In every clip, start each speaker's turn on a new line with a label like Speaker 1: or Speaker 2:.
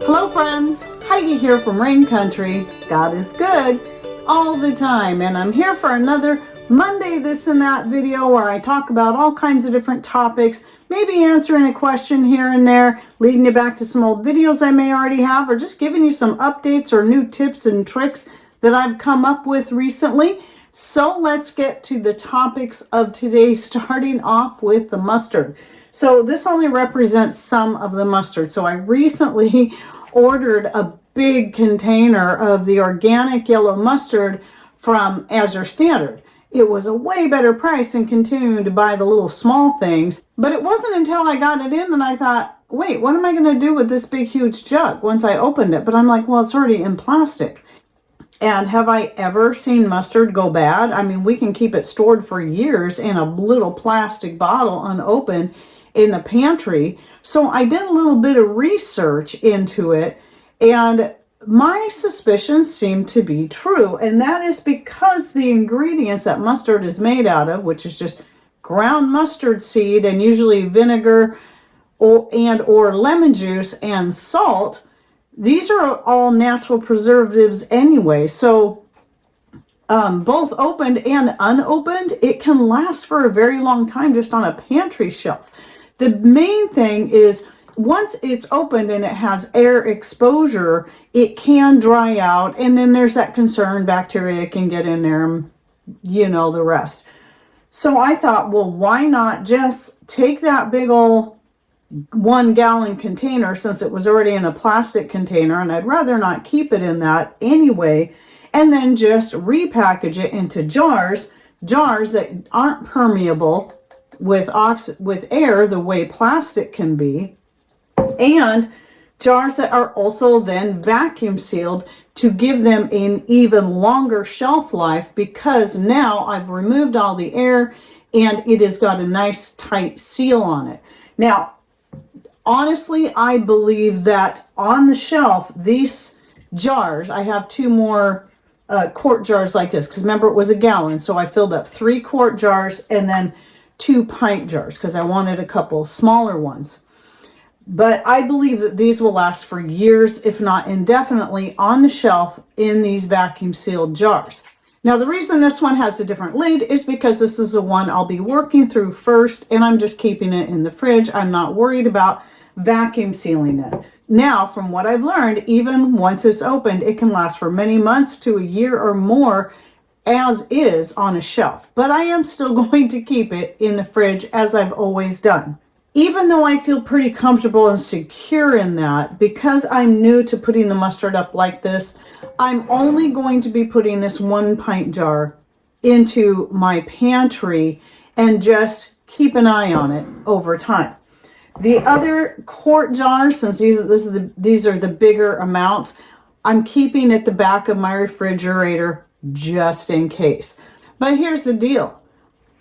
Speaker 1: Hello friends, Heidi here from Rain Country. God is good all the time, and I'm here for another Monday This and That video where I talk about all kinds of different topics, maybe answering a question here and there, leading you back to some old videos I may already have, or just giving you some updates or new tips and tricks that I've come up with recently. So let's get to the topics of today, starting off with the mustard. So this only represents some of the mustard. So I recently ordered a big container of the organic yellow mustard from Azure Standard. It was a way better price than continuing to buy the little small things. But it wasn't until I got it in that I thought, wait, what am I going to do with this big, huge jug once I opened it? But I'm like, well, it's already in plastic. And have I ever seen mustard go bad? I mean, we can keep it stored for years in a little plastic bottle unopened in the pantry. So I did a little bit of research into it, and my suspicions seem to be true. And that is because the ingredients that mustard is made out of, which is just ground mustard seed and usually vinegar or lemon juice and salt, these are all natural preservatives anyway. So both opened and unopened, it can last for a very long time just on a pantry shelf. The main thing is once it's opened and it has air exposure, it can dry out, and then there's that concern bacteria can get in there, and you know the rest. So I thought, well, why not just take that big old 1 gallon container, since it was already in a plastic container, and I'd rather not keep it in that anyway, and then just repackage it into jars that aren't permeable with air the way plastic can be, and jars that are also then vacuum sealed to give them an even longer shelf life, because now I've removed all the air and it has got a nice tight seal on it. Now, honestly, I believe that on the shelf, these jars, I have 2 more quart jars like this, because remember it was a gallon, so I filled up 3 quart jars and then 2 pint jars because I wanted a couple smaller ones. But I believe that these will last for years, if not indefinitely, on the shelf in these vacuum sealed jars. Now, the reason this one has a different lid is because this is the one I'll be working through first, and I'm just keeping it in the fridge. I'm not worried about vacuum sealing it. Now, from what I've learned, even once it's opened, it can last for many months to a year or more as is on a shelf. But I am still going to keep it in the fridge as I've always done. Even though I feel pretty comfortable and secure in that, because I'm new to putting the mustard up like this, I'm only going to be putting this 1 pint jar into my pantry and just keep an eye on it over time. The other quart jars, since these are the bigger amounts, I'm keeping at the back of my refrigerator just in case. But here's the deal.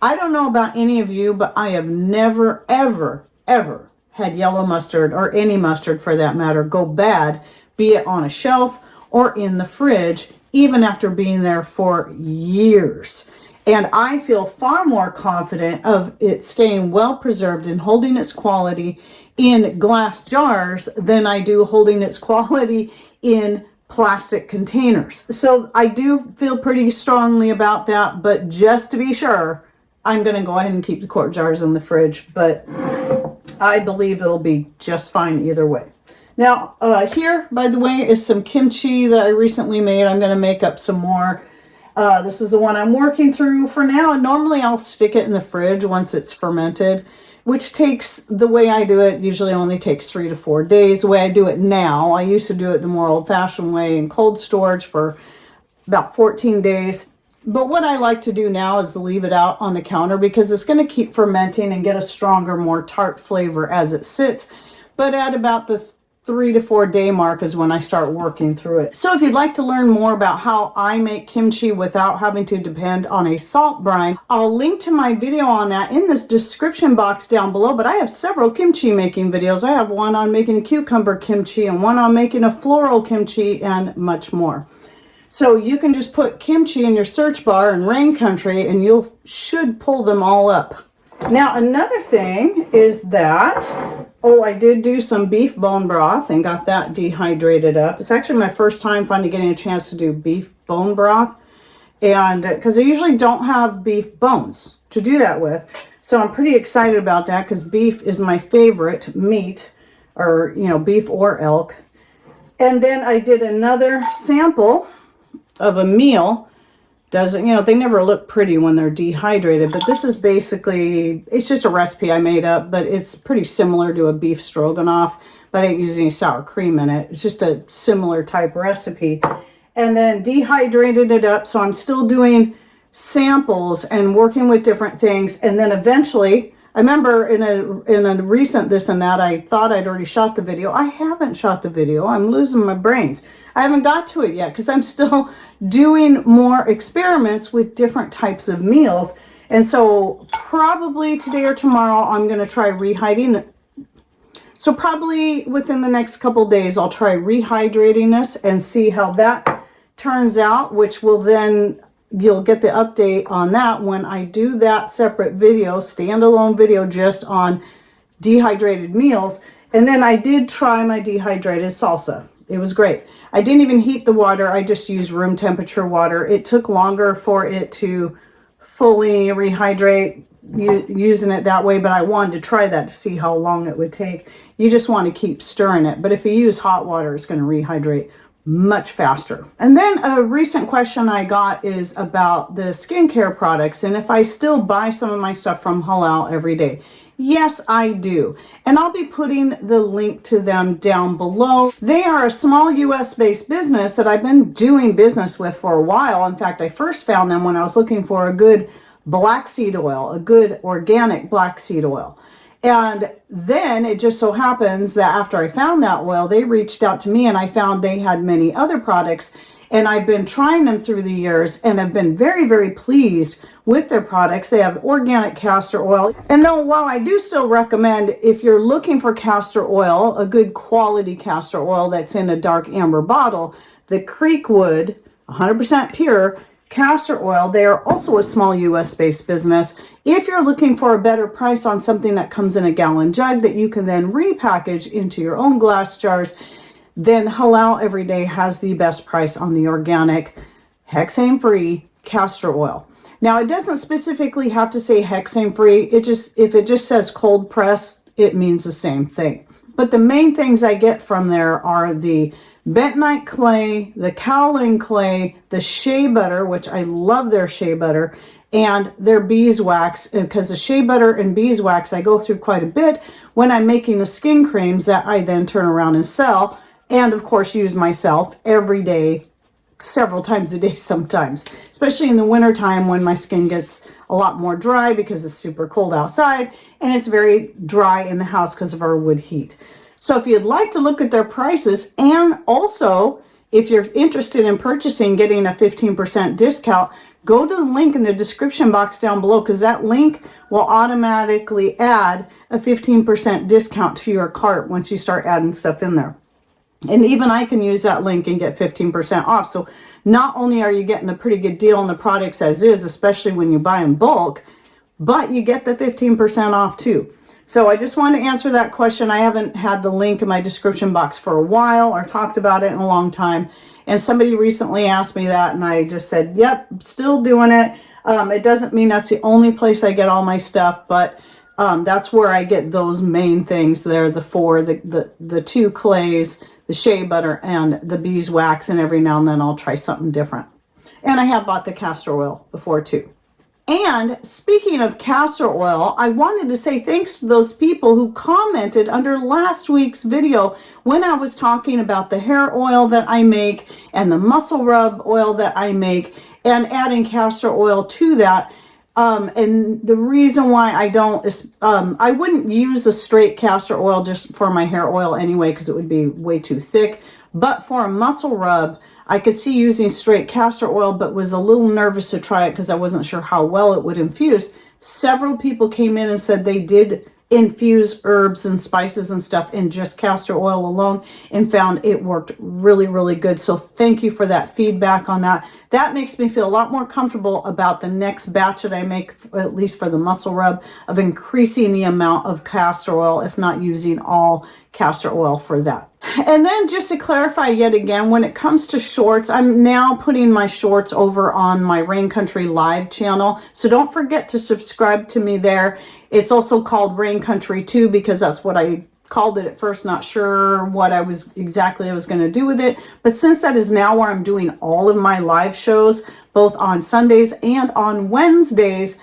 Speaker 1: I don't know about any of you, but I have never, ever, ever had yellow mustard, or any mustard for that matter, go bad, be it on a shelf or in the fridge, even after being there for years. And I feel far more confident of it staying well preserved and holding its quality in glass jars than I do holding its quality in plastic containers. So I do feel pretty strongly about that, but just to be sure, I'm going to go ahead and keep the quart jars in the fridge, but I believe it'll be just fine either way. Now, here, by the way, is some kimchi that I recently made. I'm going to make up some more. This is the one I'm working through for now. And normally I'll stick it in the fridge once it's fermented, which takes, the way I do it, usually only takes 3 to 4 days. The way I do it now, I used to do it the more old-fashioned way in cold storage for about 14 days. But what I like to do now is leave it out on the counter, because it's going to keep fermenting and get a stronger, more tart flavor as it sits. But at about the 3 to 4 day mark is when I start working through it. So if you'd like to learn more about how I make kimchi without having to depend on a salt brine, I'll link to my video on that in this description box down below. But I have several kimchi making videos. I have one on making cucumber kimchi and one on making a floral kimchi and much more. So you can just put kimchi in your search bar in Rain Country and you should pull them all up. Now another thing is that Oh, I did do some beef bone broth and got that dehydrated up. It's actually my first time finally getting a chance to do beef bone broth. And because I usually don't have beef bones to do that with. So I'm pretty excited about that because beef is my favorite meat, or, you know, beef or elk. And then I did another sample of a meal. Doesn't, you know, they never look pretty when they're dehydrated, but this is basically, it's just a recipe I made up, but it's pretty similar to a beef stroganoff, but I didn't use any sour cream in it. It's just a similar type recipe. And then dehydrated it up, so I'm still doing samples and working with different things. And then eventually, I remember in a recent this and that, I thought I'd already shot the video. I haven't shot the video. I'm losing my brains. I haven't got to it yet because I'm still doing more experiments with different types of meals. And so probably today or tomorrow, I'm going to try rehydrating. So probably within the next couple days, I'll try rehydrating this and see how that turns out, which will then, you'll get the update on that when I do that separate video, standalone video just on dehydrated meals. And then I did try my dehydrated salsa. It was great. I didn't even heat the water. I just used room temperature water. It took longer for it to fully rehydrate using it that way, but I wanted to try that to see how long it would take. You just want to keep stirring it. But if you use hot water, it's going to rehydrate much faster. And then a recent question I got is about the skincare products and if I still buy some of my stuff from Halal every day. Yes, I do. And I'll be putting the link to them down below. They are a small US based business that I've been doing business with for a while. In fact, I first found them when I was looking for a good black seed oil, a good organic black seed oil. And then it just so happens that after I found that oil, they reached out to me and I found they had many other products. And I've been trying them through the years and have been very, very pleased with their products. They have organic castor oil. And though while I do still recommend, if you're looking for castor oil, a good quality castor oil that's in a dark amber bottle, the Creekwood 100% pure castor oil, they are also a small US based business. If you're looking for a better price on something that comes in a gallon jug that you can then repackage into your own glass jars, then Halal Everyday has the best price on the organic hexane-free castor oil. Now, it doesn't specifically have to say hexane-free. If it just says cold press, it means the same thing. But the main things I get from there are the bentonite clay, the kaolin clay, the shea butter, which I love their shea butter, and their beeswax, because the shea butter and beeswax I go through quite a bit when I'm making the skin creams that I then turn around and sell, and of course use myself every day, several times a day sometimes, especially in the wintertime when my skin gets a lot more dry because it's super cold outside and it's very dry in the house because of our wood heat. So if you'd like to look at their prices, and also if you're interested in purchasing, getting a 15% discount, go to the link in the description box down below, because that link will automatically add a 15% discount to your cart once you start adding stuff in there. And even I can use that link and get 15% off. So not only are you getting a pretty good deal on the products as is, especially when you buy in bulk, but you get the 15% off too. So I just wanted to answer that question. I haven't had the link in my description box for a while or talked about it in a long time. And somebody recently asked me that and I just said, yep, still doing it. It doesn't mean that's the only place I get all my stuff, but that's where I get those main things there, the two clays, the shea butter, and the beeswax, and every now and then I'll try something different. And I have bought the castor oil before too. And speaking of castor oil, I wanted to say thanks to those people who commented under last week's video when I was talking about the hair oil that I make and the muscle rub oil that I make and adding castor oil to that. And the reason why I don't is I wouldn't use a straight castor oil just for my hair oil anyway, because it would be way too thick. But for a muscle rub, I could see using straight castor oil, but was a little nervous to try it because I wasn't sure how well it would infuse. Several people came in and said they did infuse herbs and spices and stuff in just castor oil alone and found it worked really, really good. So thank you for that feedback on that. That makes me feel a lot more comfortable about the next batch that I make, at least for the muscle rub, of increasing the amount of castor oil, if not using all castor oil for that. And then just to clarify yet again, when it comes to shorts, I'm now putting my shorts over on my Rain Country Live channel. So don't forget to subscribe to me there. It's also called Rain Country 2 because that's what I called it at first, not sure what I was going to do with it. But since that is now where I'm doing all of my live shows, both on Sundays and on Wednesdays,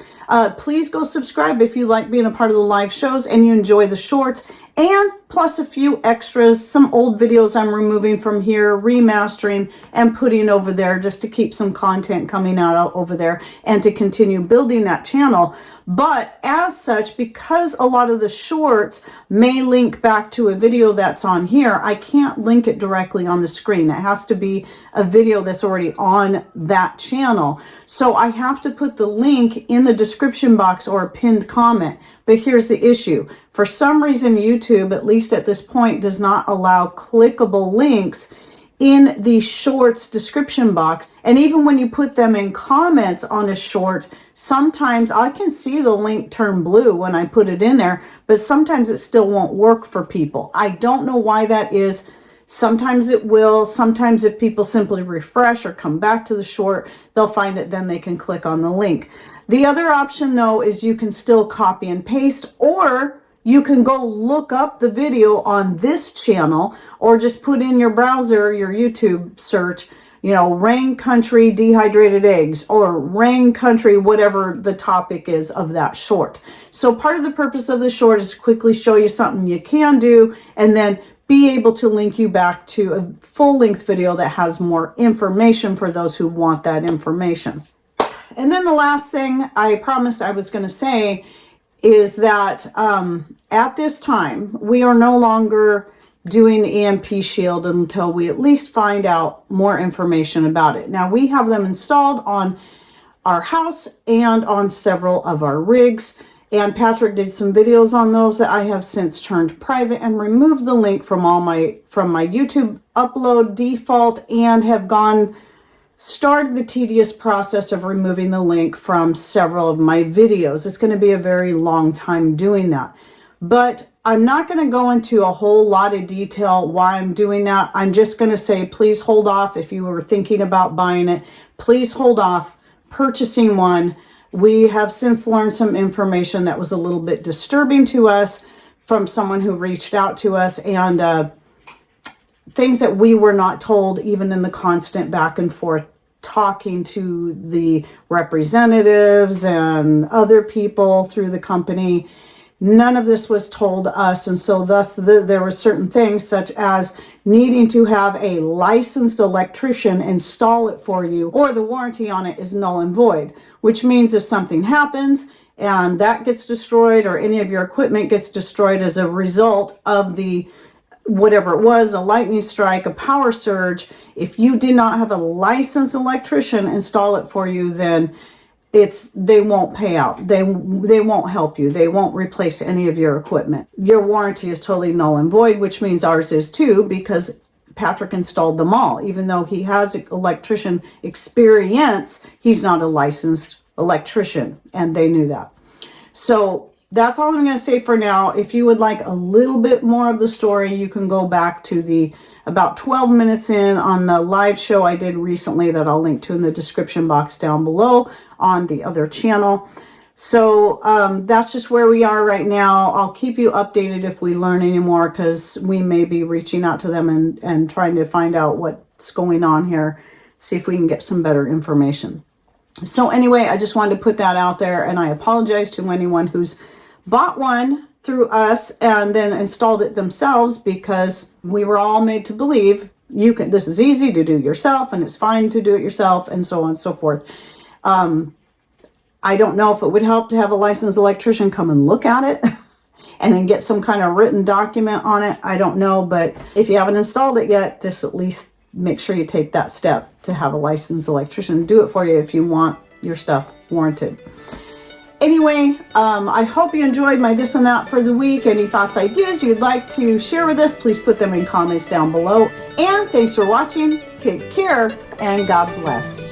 Speaker 1: please go subscribe if you like being a part of the live shows and you enjoy the shorts. And plus a few extras, some old videos I'm removing from here, remastering and putting over there just to keep some content coming out over there and to continue building that channel. But as such, because a lot of the shorts may link back to a video that's on here, I can't link it directly on the screen. It has to be a video that's already on that channel. So I have to put the link in the description box or a pinned comment. But here's the issue. For some reason, YouTube, at least at this point, does not allow clickable links in the shorts description box. And even when you put them in comments on a short, sometimes I can see the link turn blue when I put it in there, but sometimes it still won't work for people. I don't know why that is. Sometimes it will. Sometimes if people simply refresh or come back to the short, they'll find it, then they can click on the link. The other option though is you can still copy and paste, or you can go look up the video on this channel or just put in your browser, your YouTube search, you know, Rain Country dehydrated eggs or Rain Country, whatever the topic is of that short. So part of the purpose of the short is to quickly show you something you can do and then be able to link you back to a full-length video that has more information for those who want that information. And then the last thing I promised I was going to say is that at this time, we are no longer doing the EMP shield until we at least find out more information about it. Now, we have them installed on our house and on several of our rigs. And Patrick did some videos on those that I have since turned private and removed the link from my YouTube upload default and have started the tedious process of removing the link from several of my videos. It's going to be a very long time doing that. But I'm not going to go into a whole lot of detail why I'm doing that. I'm just going to say, please hold off if you were thinking about buying it. Please hold off purchasing one. We have since learned some information that was a little bit disturbing to us from someone who reached out to us, and things that we were not told even in the constant back and forth talking to the representatives and other people through the company. None of this was told us, and so thus there were certain things such as needing to have a licensed electrician install it for you, or the warranty on it is null and void, which means if something happens and that gets destroyed or any of your equipment gets destroyed as a result of the whatever it was, a lightning strike, a power surge, if you did not have a licensed electrician install it for you, then they won't pay out. They won't help you. They won't replace any of your equipment. Your warranty is totally null and void, which means ours is too, because Patrick installed them all. Even though he has electrician experience, he's not a licensed electrician, and they knew that. So that's all I'm going to say for now. If you would like a little bit more of the story, you can go back to the about 12 minutes in on the live show I did recently that I'll link to in the description box down below on the other channel. So that's just where we are right now. I'll keep you updated if we learn any more, because we may be reaching out to them and trying to find out what's going on here, see if we can get some better information. So anyway, I just wanted to put that out there, and I apologize to anyone who's bought one through us and then installed it themselves, because we were all made to believe this is easy to do yourself and it's fine to do it yourself, and so on and so forth. I don't know if it would help to have a licensed electrician come and look at it and then get some kind of written document on it. I don't know, but if you haven't installed it yet, just at least make sure you take that step to have a licensed electrician do it for you if you want your stuff warranted. Anyway, I hope you enjoyed my this and that for the week. Any thoughts, ideas you'd like to share with us, please put them in comments down below. And thanks for watching. Take care and God bless.